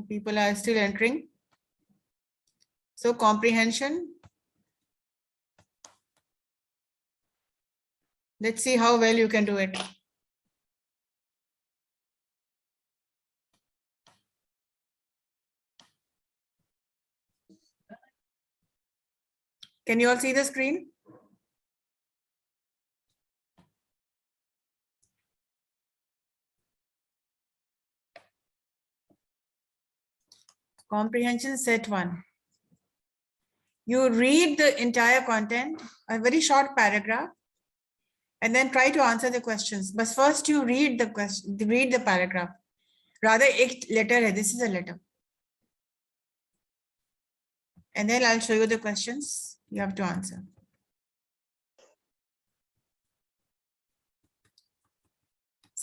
People are still entering. So comprehension. Let's see how well you can do it. Can you all see the screen? Comprehension set 1. You read the entire content, a very short paragraph, and then try to answer the questions. But first you read the question, read the paragraph. Rather, एक letter है. This is a letter. And then I'll show you the questions you have to answer.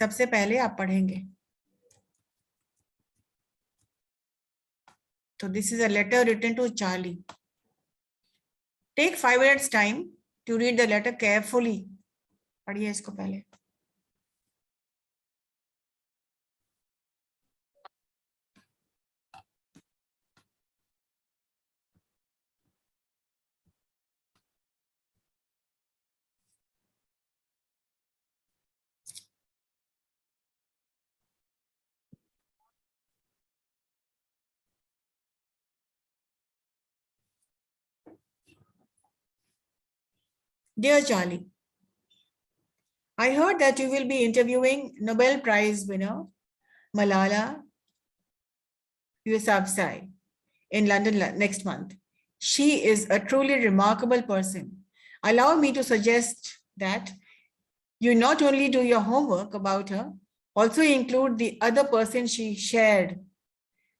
सबसे पहले आप पढ़ेंगे. So this is a letter written to Charlie. Take 5 minutes time to read the letter carefully. पढ़िए इसको पहले. Dear Charlie, I heard that you will be interviewing Nobel Prize winner Malala Yousafzai in London next month. She is a truly remarkable person. Allow me to suggest that you not only do your homework about her, also include the other person she shared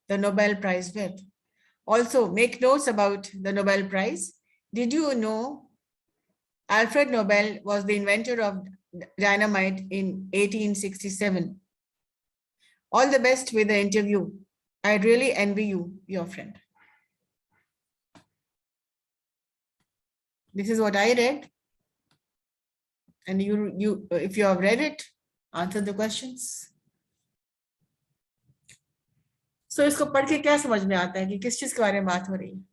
the Nobel Prize with. Also, make notes about the Nobel Prize. Did you know Alfred Nobel was the inventor of dynamite in 1867? All the best with the interview. I really envy you, your friend. This is what I read. And if you have read it, answer the questions. So इसको पढ़ के क्या समझ में आता है कि किस चीज के बारे में बात हो रही है?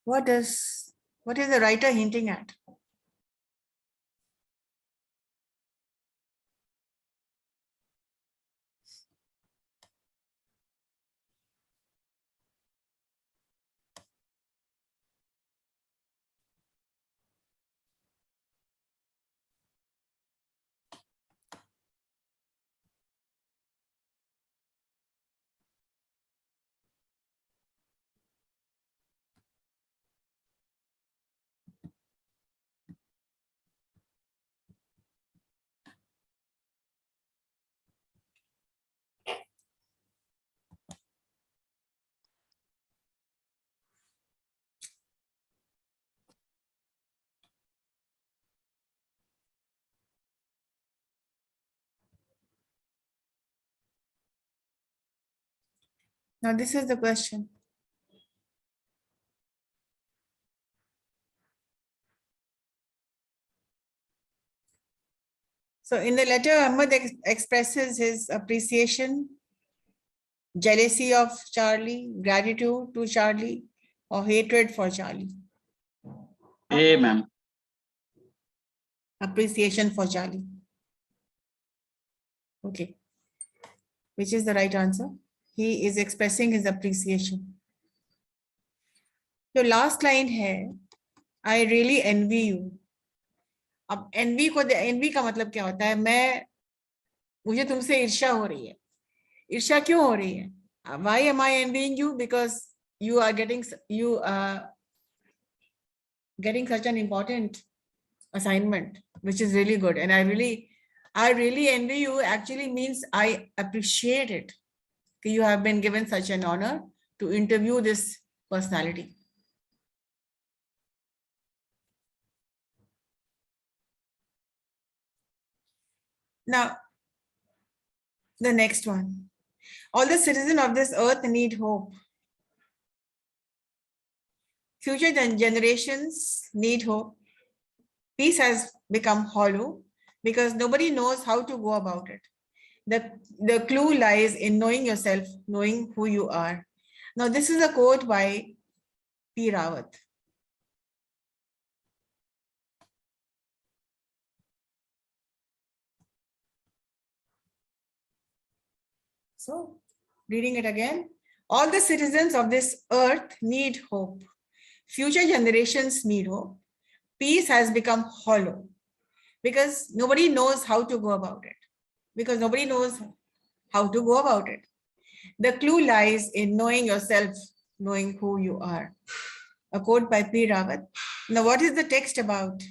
What is the writer hinting at? Now this is the question. So in the letter, Ahmed expresses his appreciation, jealousy of Charlie, gratitude to Charlie, or hatred for Charlie. A, ma'am. Appreciation for Charlie. Okay. Which is the right answer? He is expressing his appreciation. So last line है, I really envy you. अब envy का मतलब क्या होता है? मुझे तुमसे ईर्ष्या हो रही है. ईर्ष्या क्यों हो रही है? Why am I envying you? Because you are getting such an important assignment, which is really good. And I really envy you actually means I appreciate it. You have been given such an honor to interview this personality. Now, the next one. All the citizens of this earth need hope. Future generations need hope. Peace has become hollow because nobody knows how to go about it. The clue lies in knowing yourself, knowing who you are. Now, this is a quote by P. Rawat. So, reading it again. All the citizens of this earth need hope. Future generations need hope. Peace has become hollow because nobody knows how to go about it. Because nobody knows how to go about it. The clue lies in knowing yourself, knowing who you are. A quote by P. Rawat. Now, what is the text about?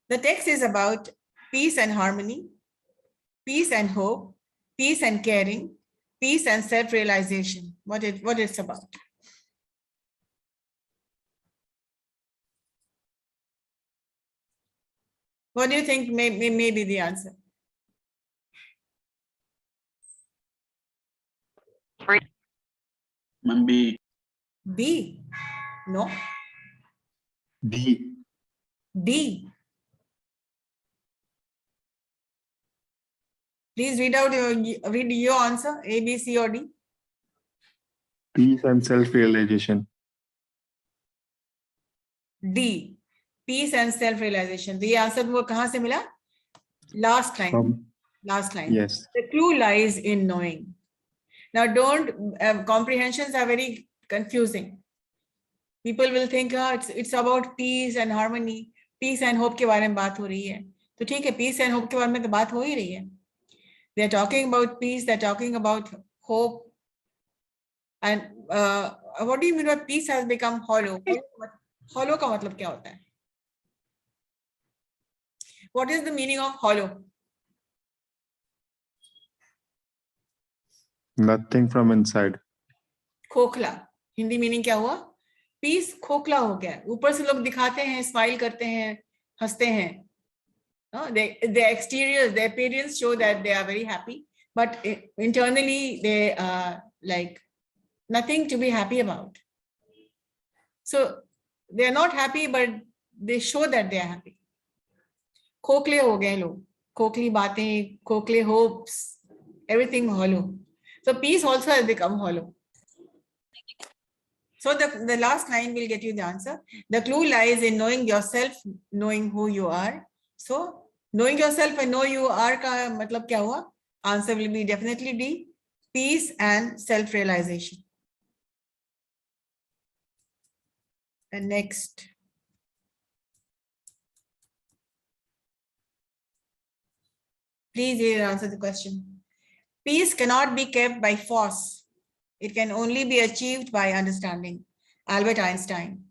The text is about peace and harmony, peace and hope, peace and caring, peace and self-realization. What it's about. What do you think may be the answer? Ma'am, B. B. No. D. D. Please read your answer, A, B, C, or D. Peace and self-realization. D. Peace and self-realization. The answer वो कहाँ से मिला? Last line. Last line. Yes. The clue lies in knowing. Now, comprehensions are very confusing. People will think it's about peace and harmony, peace and hope के बारे में बात हो रही है. तो ठीक है, peace and hope के बारे में तो बात हो ही रही है. They're talking about peace, they're talking about hope. And what do you mean by peace has become hollow? Hollow का मतलब क्या होता है? What is the meaning of hollow? Nothing from inside. खोखला. हिंदी मीनिंग क्या हुआ? पीस खोखला हो गया. ऊपर से लोग दिखाते हैं, स्माइल करते हैं, हंसते हैं. The exteriors, their appearance show that they are very happy, but internally they are like nothing to be happy about. So they are not happy, but they show that they are happy. खोखले हो गए लोग. खोखली बातें, खोखले hopes, everything hollow. So peace also has become hollow. So the last line will get you the answer. The clue lies in knowing yourself, knowing who you are. So knowing yourself and know you are का मतलब क्या हुआ? Answer will be definitely D. Peace and self-realization. And next. Please answer the question. Peace cannot be kept by force. It can only be achieved by understanding. Albert Einstein.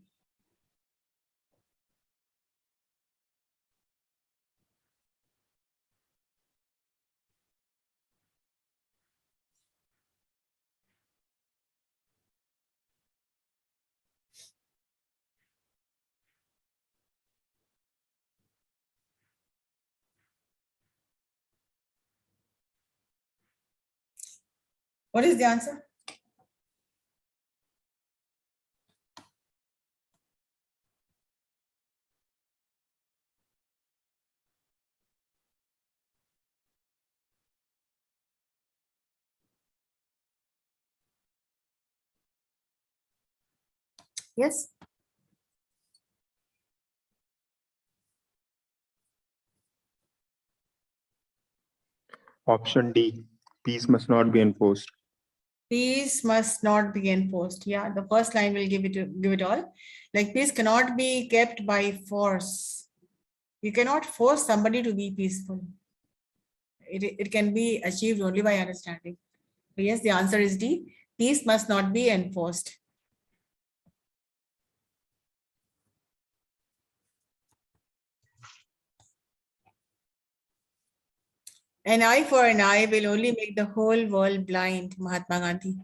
What is the answer? Yes. Option D. Peace must not be enforced. Peace must not be enforced. Yeah, the first line will give it all. Like peace cannot be kept by force. You cannot force somebody to be peaceful. It can be achieved only by understanding. So yes, the answer is D. Peace must not be enforced. An eye for an eye will only make the whole world blind, Mahatma Gandhi.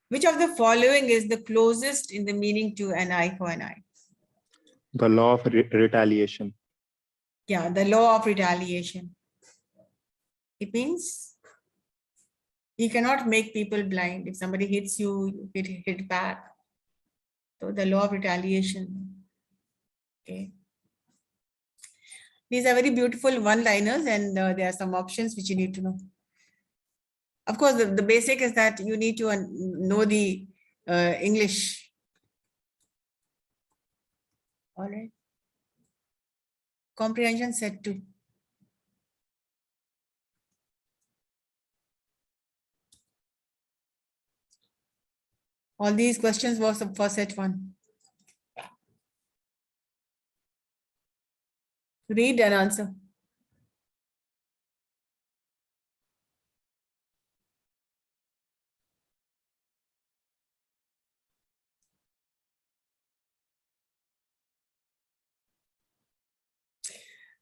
Which of the following is the closest in the meaning to an eye for an eye? The law of retaliation. Yeah, the law of retaliation. It means you cannot make people blind. If somebody hits you, you hit back. So the law of retaliation. Okay. These are very beautiful one-liners, and there are some options which you need to know. Of course, the basic is that you need to know the English. All right. Comprehension set 2. All these questions was for set 1. Read and answer.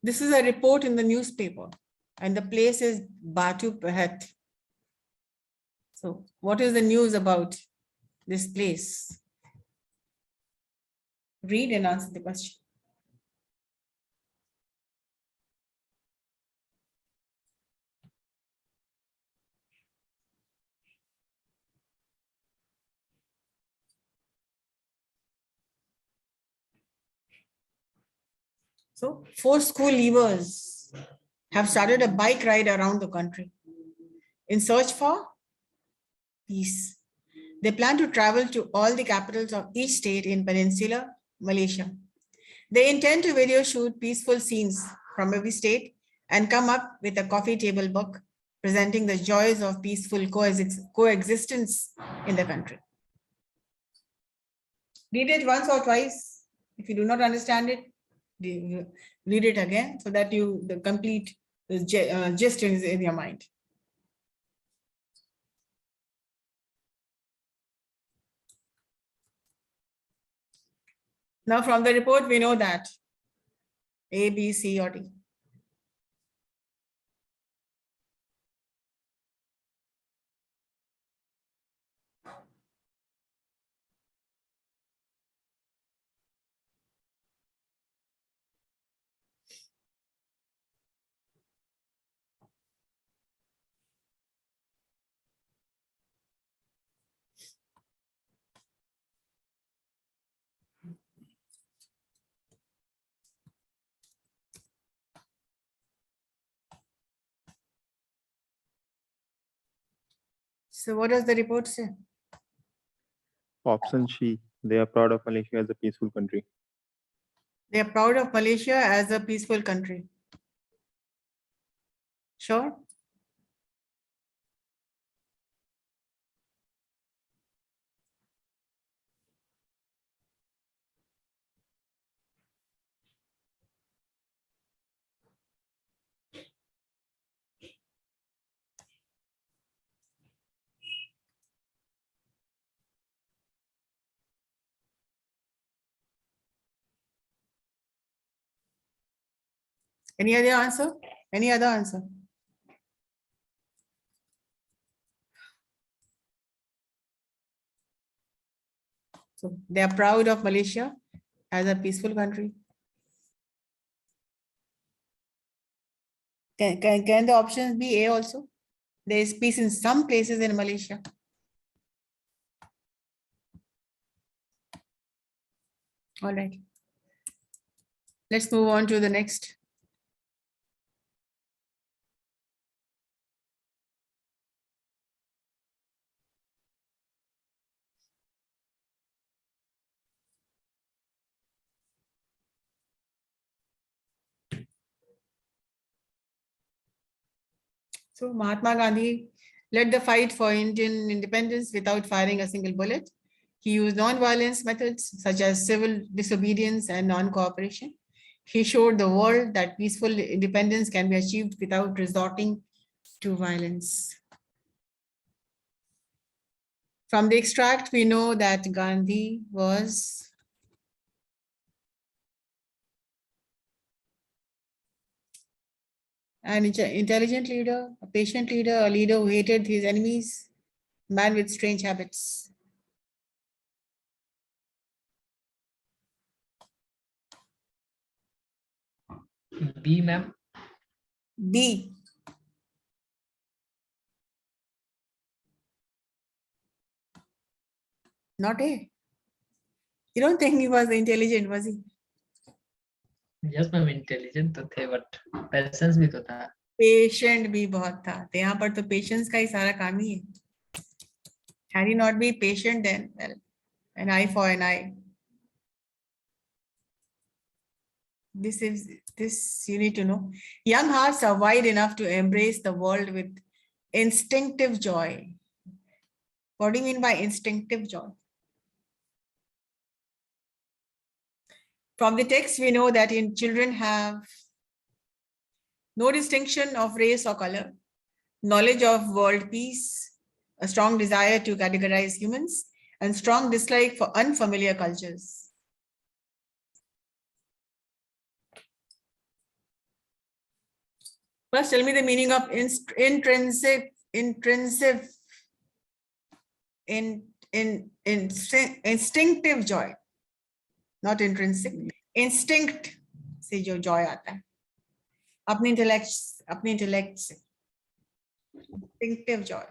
This is a report in the newspaper, and the place is Batu Pahat. So what is the news about this place? Read and answer the question. So 4 school leavers have started a bike ride around the country in search for peace. They plan to travel to all the capitals of each state in Peninsular Malaysia. They intend to video shoot peaceful scenes from every state and come up with a coffee table book presenting the joys of peaceful coexistence in the country. Read it once or twice. If you do not understand it, read it again so that the complete gist is in your mind. Now from the report, we know that A, B, C, or D. So what does the report say? Option C. They are proud of Malaysia as a peaceful country. They are proud of Malaysia as a peaceful country. Sure? Any other answer? Any other answer? So they are proud of Malaysia as a peaceful country. Can the options be A also? There is peace in some places in Malaysia. All right. Let's move on to the next. So Mahatma Gandhi led the fight for Indian independence without firing a single bullet. He used non-violence methods such as civil disobedience and non-cooperation. He showed the world that peaceful independence can be achieved without resorting to violence. From the extract, we know that Gandhi was an intelligent leader, a patient leader, a leader who hated his enemies, a man with strange habits. B, ma'am. B. Not A. You don't think he was intelligent, was he? Yes, ma'am, intelligent तो थे, but patience भी तो था. Patient भी बहुत था. तो यहाँ पर तो patience का ही सारा काम ही है. Had he not be patient, then well, an eye for an eye. This you need to know. Young hearts are wide enough to embrace the world with instinctive joy. What do you mean by instinctive joy? From the text, we know that children have no distinction of race or color, knowledge of world peace, a strong desire to categorize humans, and strong dislike for unfamiliar cultures. First, tell me the meaning of instinctive joy, not intrinsic. Instinct से जो joy आता है, अपने intellect से. Instinctive joy.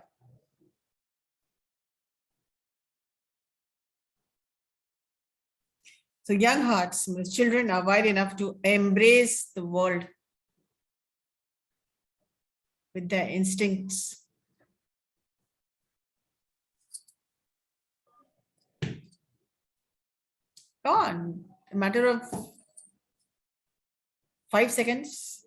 So young hearts, children are wide enough to embrace the world with their instincts. Go on, a matter of 5 seconds.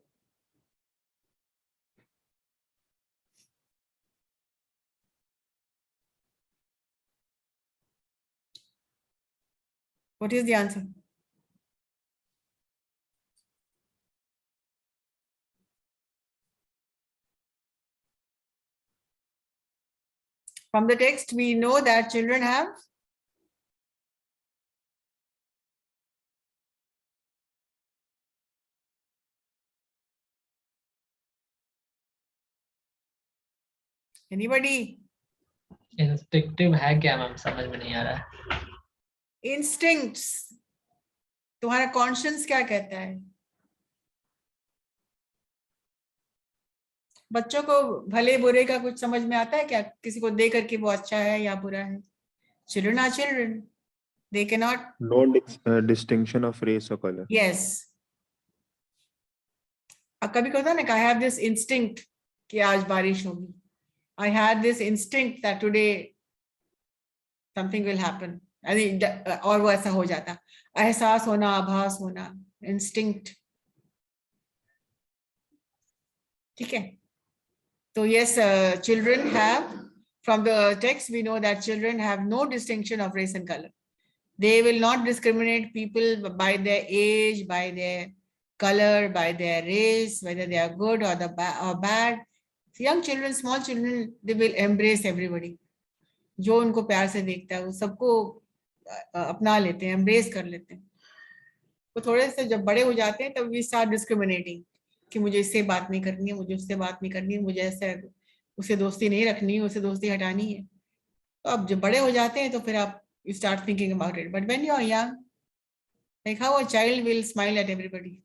What is the answer? From the text, we know that children have anybody? Instinctive है क्या ma'am, समझ में नहीं आ रहा है. Instincts. तुम्हारा conscience क्या कहता है? बच्चों को भले बुरे का कुछ समझ में आता है क्या? किसी को देख करके वो अच्छा है या बुरा है? Children are children. They cannot. No distinction of race or color. Yes. कभी होता है ना, I have this instinct कि आज बारिश होगी. I had this instinct that today something will happen. I mean, और वो ऐसा हो जाता. एहसास होना, आभास होना, instinct. ठीक है. So yes, children have, from the text, we know that children have no distinction of race and color. They will not discriminate people by their age, by their color, by their race, whether they are good or bad. So young children, small children, they will embrace everybody. जो उनको प्यार से देखता है वो सबको अपना लेते हैं, embrace कर लेते हैं. तो थोड़े से जब बड़े हो जाते हैं तब we start discriminating कि मुझे इससे बात नहीं करनी है, मुझे उससे बात नहीं करनी है, मुझे ऐसे उससे दोस्ती नहीं रखनी है, उससे दोस्ती हटानी है. तो अब जब बड़े हो जाते हैं तो फिर आप you start thinking about it. But when you are young, like how a child will smile at everybody.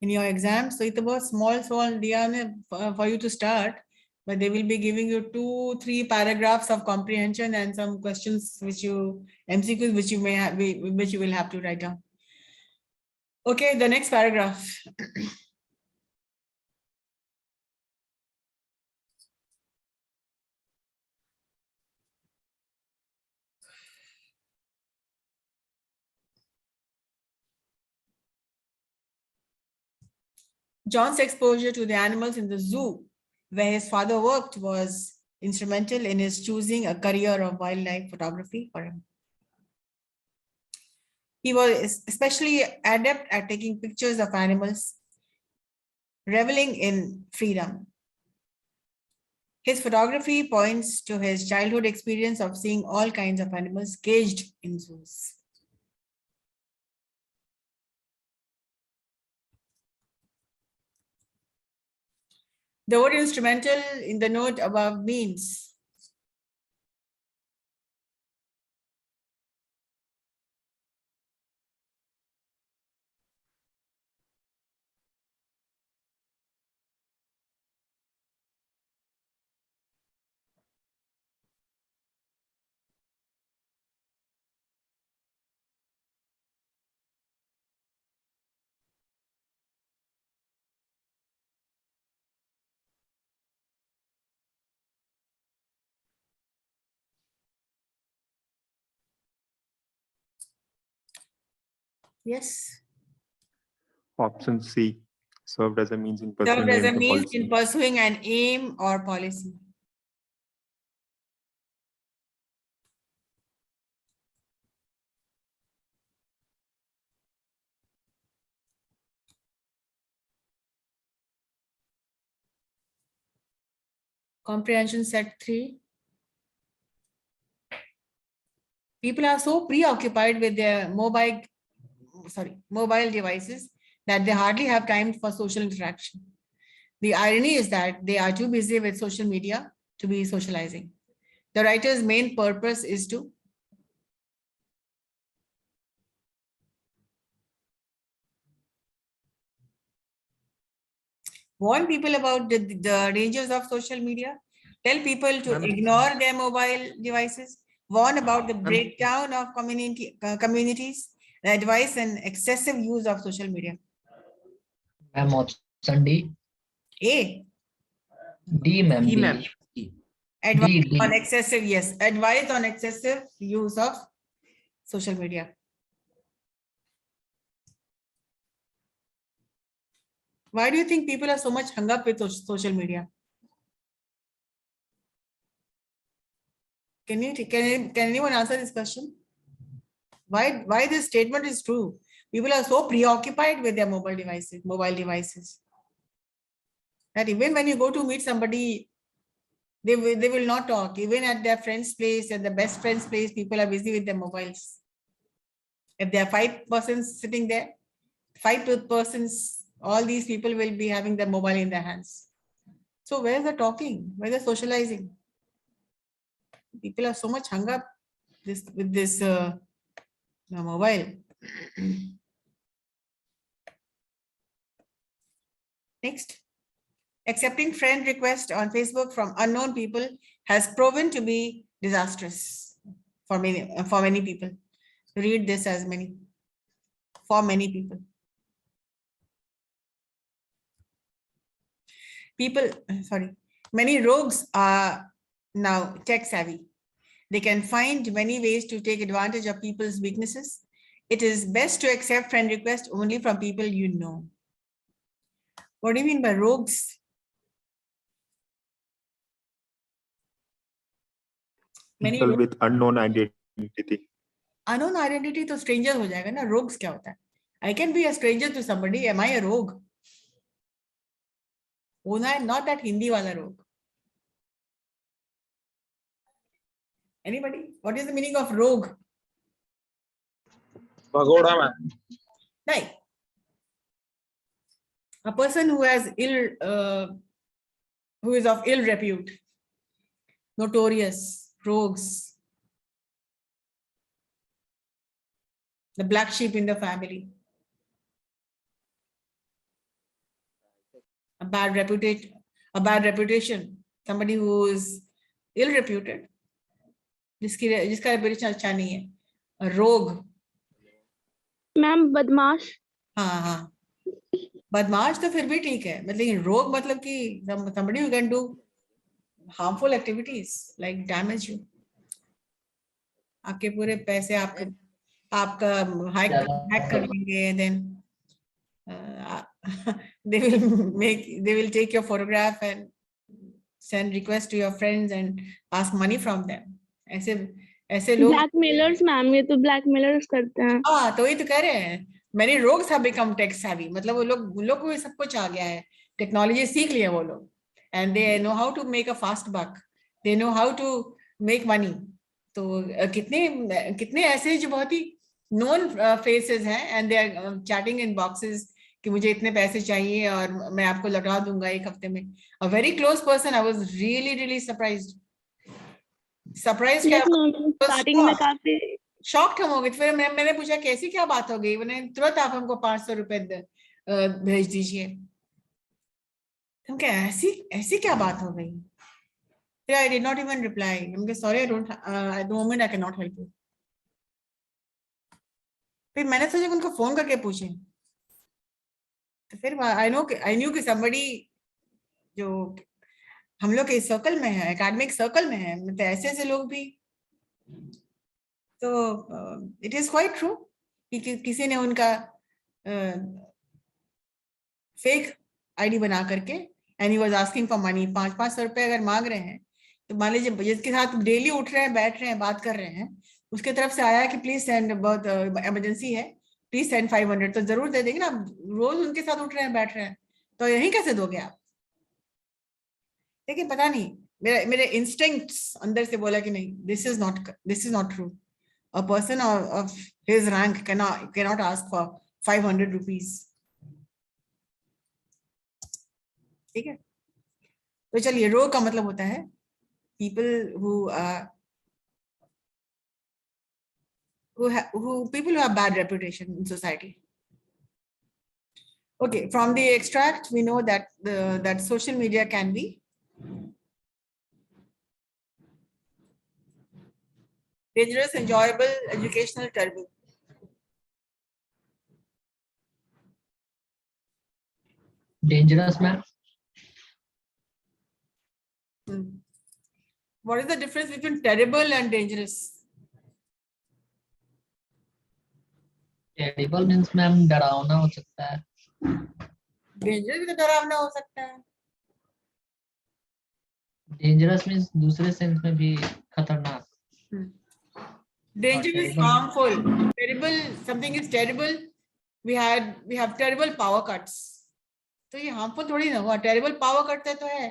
In your exam, so it's about small diya for you to start, but they will be giving you 2-3 paragraphs of comprehension and some questions which you MCQs which you may have, which you will have to write down. Okay, the next paragraph. John's exposure to the animals in the zoo where his father worked was instrumental in his choosing a career of wildlife photography for him. He was especially adept at taking pictures of animals, reveling in freedom. His photography points to his childhood experience of seeing all kinds of animals caged in zoos. The word instrumental in the note above means. Yes. Option C, served as a means in Served pursuing as a aim to means policy. in pursuing an aim or policy. Comprehension set 3. People are so preoccupied with their mobile devices that they hardly have time for social interaction. The irony is that they are too busy with social media to be socializing. The writer's main purpose is to warn people about the dangers of social media, tell people to ignore their mobile devices, warn about the breakdown of communities, advise an excessive use of social media. Ma'am, option D. A, D, ma'am. E, D. ma'am. advice D. on excessive, yes, advice on excessive use of social media. Why do you think people are so much hung up with social media? Can anyone answer this question? Why this statement is true? People are so preoccupied with their mobile devices, that even when you go to meet somebody, they will not talk. Even at their friend's place, at the best friend's place, people are busy with their mobiles. If there are 5 persons sitting there, 5 persons, all these people will be having their mobile in their hands. So where's the talking? Where's the socializing? People are so much hung up with this mobile. Next, accepting friend requests on Facebook from unknown people has proven to be disastrous for many people. Read this as for many people. Many rogues are now tech savvy. They can find many ways to take advantage of people's weaknesses. It is best to accept friend requests only from people you know. What do you mean by rogues? People with unknown identity. Unknown identity तो stranger हो जाएगा ना. Rogues क्या होता है? I can be a stranger to somebody. Am I a rogue? होना है, not that Hindi वाला rogue. Anybody? What is the meaning of rogue? Pagoda, ma'am. Right. A person who has who is of ill repute, notorious, rogues, the black sheep in the family, a bad reputation, somebody who is ill reputed, जिसका reputation अच्छा नहीं है, a rogue. Ma'am बदमाश. हाँ, बदमाश तो फिर भी ठीक है, मतलब rogue मतलब कि somebody who can do harmful activities like damage you. आपके पूरे पैसे आपका hack कर लेंगे, then they will take your photograph and send requests to your friends and ask money from them. ऐसे लोग ब्लैकमेलर्स मैम, ये तो ब्लैकमेलर्स करते हैं. हाँ, तो ये तो कह रहे हैं many rogues have become tech savvy. मतलब वो लोग को सब कुछ आ गया है, टेक्नोलॉजी सीख लिया वो लोग, and they know how to make a fast buck, they know how to make money. तो कितने ऐसे जो बहुत ही known faces हैं, and they are chatting in boxes कि मुझे इतने पैसे चाहिए और मैं आपको लौटा दूंगा 1 हफ्ते में. A very close person. I was really surprised. क्या, यस मैम, स्टार्टिंग में काफी शॉक्ड हम हो गए. फिर मैंने पूछा कैसी क्या बात हो गई. मैंने तुरंत आप हमको 500 रुपए भेज दीजिए. हम क्या, ऐसी ऐसी क्या बात हो गई. फिर I did not even reply. Hmm sorry, I don't at the moment I can not help you. फिर मैंने सोचा कि उनको फोन करके पूछें. तो फिर आई न्यू कि somebody जो हम लोग के सर्कल में है, एकेडमिक सर्कल में है, मतलब ऐसे ऐसे लोग भी. तो इट इज क्वाइट ट्रू कि किसी ने उनका फेक आईडी बना करके and he was asking for money. 500 रुपए अगर मांग रहे हैं तो मान लीजिए जिसके साथ डेली उठ रहे हैं, बैठ रहे हैं, बात कर रहे हैं, उसके तरफ से आया कि प्लीज सेंड, बहुत इमरजेंसी है, प्लीज सेंड 500, तो जरूर दे देंगे ना. रोज उनके साथ उठ रहे हैं, बैठ रहे हैं, तो यही कैसे दोगे आप. लेकिन पता नहीं, मेरे इंस्टिंक्ट्स अंदर से बोला कि नहीं, this is not true. A person of his rank cannot ask for 500 rupees. ठीक है. तो चलिए, रो का मतलब होता है people people who have bad reputation in society. Okay, from the extract we know that that social media can be dangerous, enjoyable, educational, terrible. Dangerous, ma'am. What is the difference between terrible and dangerous? Terrible means ma'am डरावना हो सकता है. Dangerous भी तो डरावना हो सकता है. Dangerous means दूसरे सेंस में भी खतरनाक. Danger is terrible. harmful. Terrible, something is terrible. We have terrible power cuts. तो ये harmful थोड़ी ना हुआ. Terrible power cuts है तो है.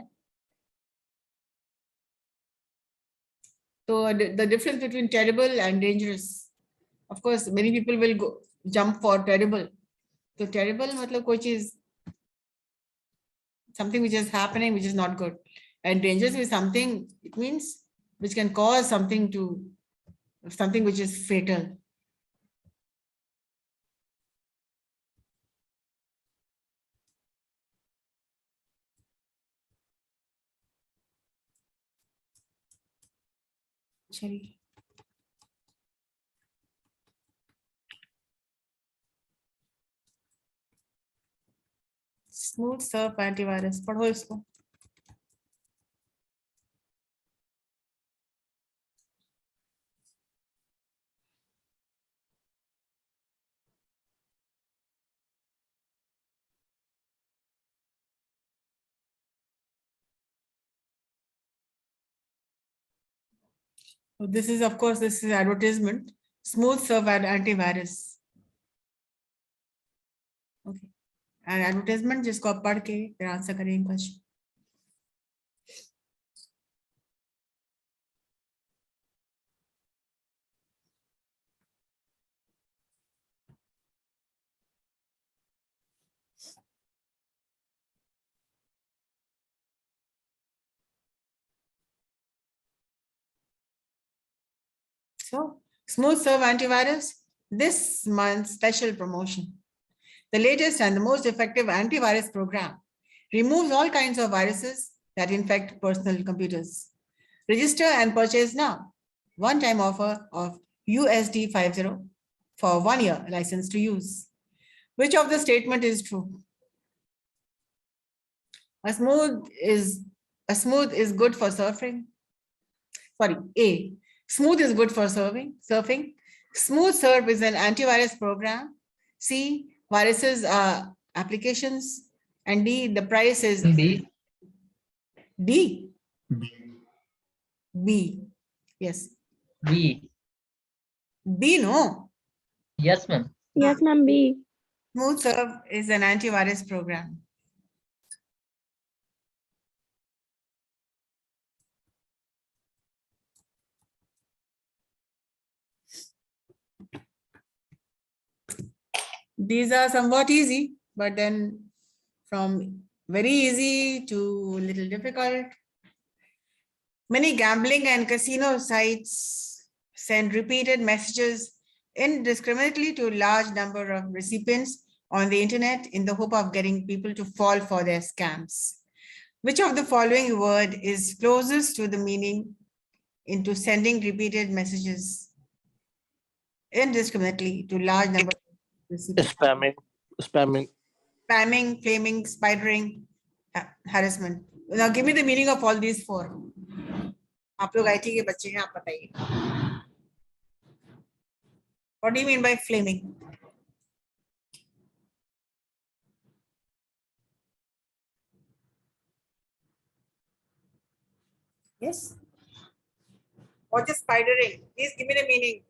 So the difference between terrible and dangerous, of course, many people will jump for terrible. So terrible मतलब कोई चीज, something which is happening which is not good, and dangerous is something, it means which can cause something which is fatal. चलिए, smooth Surf antivirus पढ़ो इसको. This is, of course, this is advertisement. Smooth serve and antivirus. Okay. And advertisement जिसको आप पढ़ के फिर answer करेंगे question. So, Smooth Serve Antivirus, this month's special promotion. The latest and the most effective antivirus program removes all kinds of viruses that infect personal computers. Register and purchase now. One-time offer of USD 50 for 1 year license to use. Which of the statement is true? A smooth is good for surfing. Sorry, A. Smooth is good for surfing. Smooth Surf is an antivirus program. C. Viruses are applications. And D. The price is B. D. B. B. Yes. B. B, no. Yes, ma'am. yes ma'am, B. Smooth Surf is an antivirus program. These are somewhat easy. but then from very easy to little difficult. Many gambling and casino sites send repeated messages indiscriminately to a large number of recipients on the internet in the hope of getting people to fall for their scams. Which of the following word is closest to the meaning into sending repeated messages indiscriminately to large number of recipients? Spamming. Spamming, flaming, spidering, harassment. Now give me the meaning of all these four. आप लोग IT के बच्चे हैं, आप बताइए. What do you mean by flaming? Yes. What is spidering? Please give me the meaning.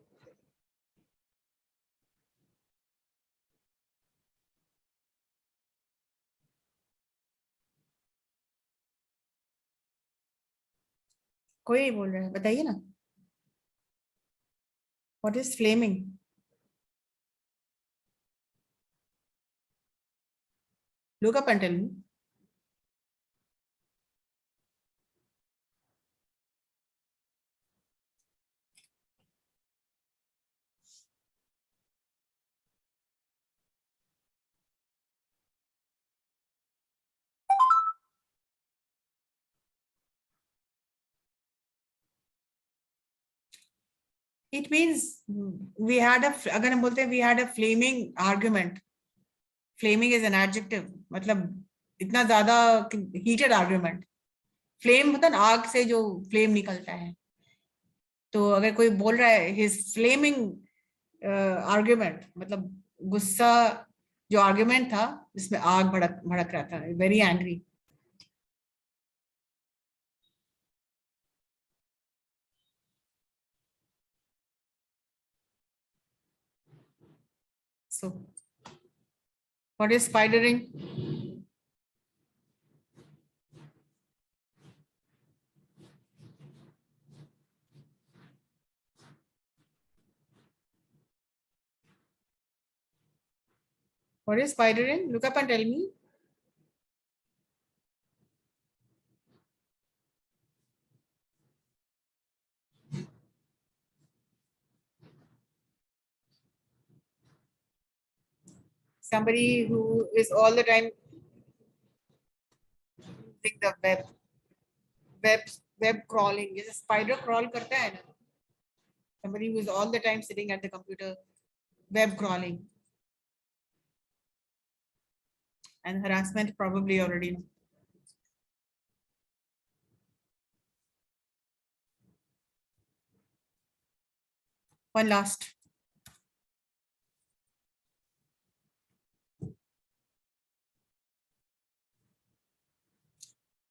कोई नहीं बोल रहा है, बताइए ना. What is flaming? Look up and tell me. It means we had a, अगर हम बोलते हैं we had a flaming argument. Flaming is an adjective. मतलब इतना ज़्यादा heated argument. Flame मतलब आग से जो flame निकलता है. तो अगर कोई बोल रहा है his flaming argument, मतलब गुस्सा जो argument था जिसमें आग भड़क रहा था, very angry. So, what is spidering? What is spidering? Look up and tell me. Somebody who is all the time using the web crawling. जैसे spider crawl करता है ना. Somebody who is all the time sitting at the computer, web crawling. And harassment probably already know. One last.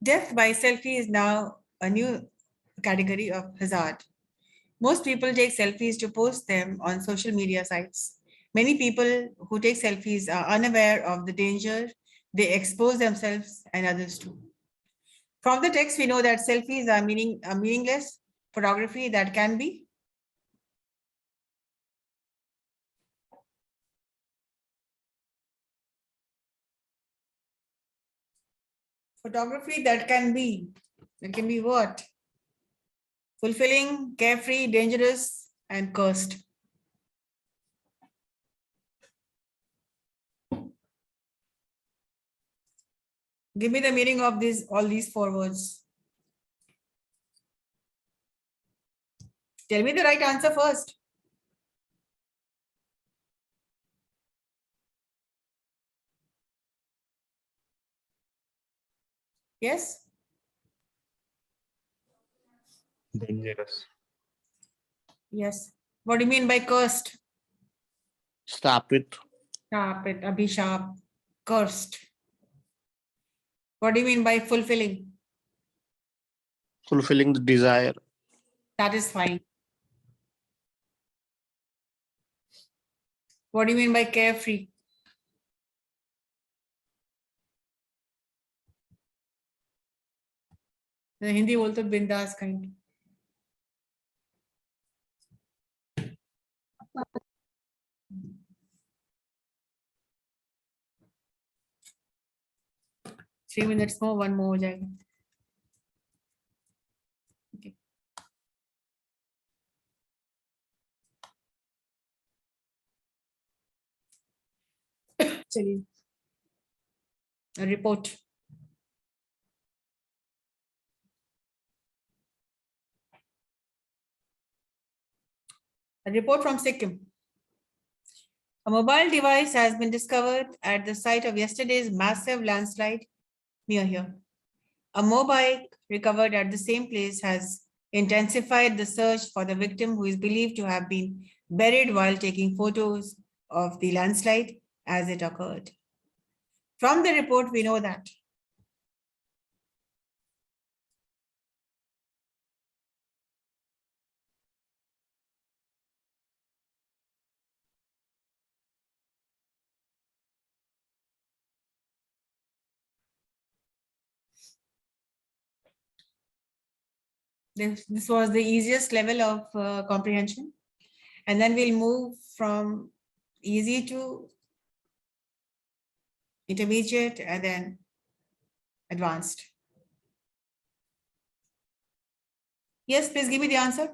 Death by selfie is now a new category of hazard. Most people take selfies to post them on social media sites. Many people who take selfies are unaware of the danger they expose themselves and others to. From the text, we know that selfies are meaningless photography that can be it can be what? Fulfilling, carefree, dangerous, and cursed. Give me the meaning of all these four words. Tell me the right answer first. Yes? Dangerous. Yes. What do you mean by cursed? Stop it. Stop it, abhishap, cursed. What do you mean by fulfilling? Fulfilling the desire. Satisfying. What do you mean by carefree? The Hindi बोलते बिंदास kind. 3 minutes more, one more हो जाएगा. Okay. चलिए. A report. A report from Sikkim. A mobile device has been discovered at the site of yesterday's massive landslide near here. A mobile recovered at the same place has intensified the search for the victim, who is believed to have been buried while taking photos of the landslide as it occurred. From the report, we know that this was the easiest level of comprehension. And then we'll move from easy to intermediate and then advanced. Yes, please give me the answer.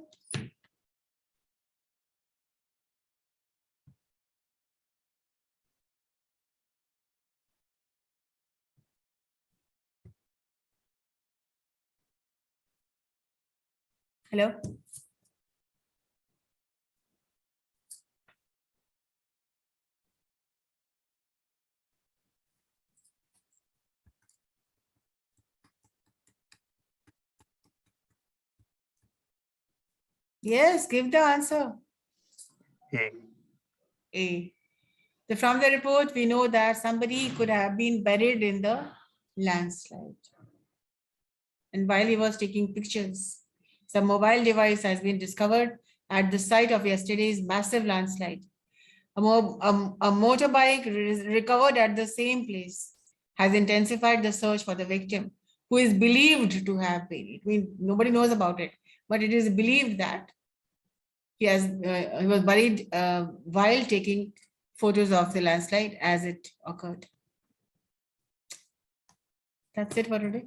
Hello. Yes, give the answer. A. A. So from the report, we know that somebody could have been buried in the landslide. And while he was taking pictures, some mobile device has been discovered at the site of yesterday's massive landslide. A motorbike recovered at the same place has intensified the search for the victim, who is believed to have buried. I mean, nobody knows about it, but it is believed that he was buried while taking photos of the landslide as it occurred. That's it for today.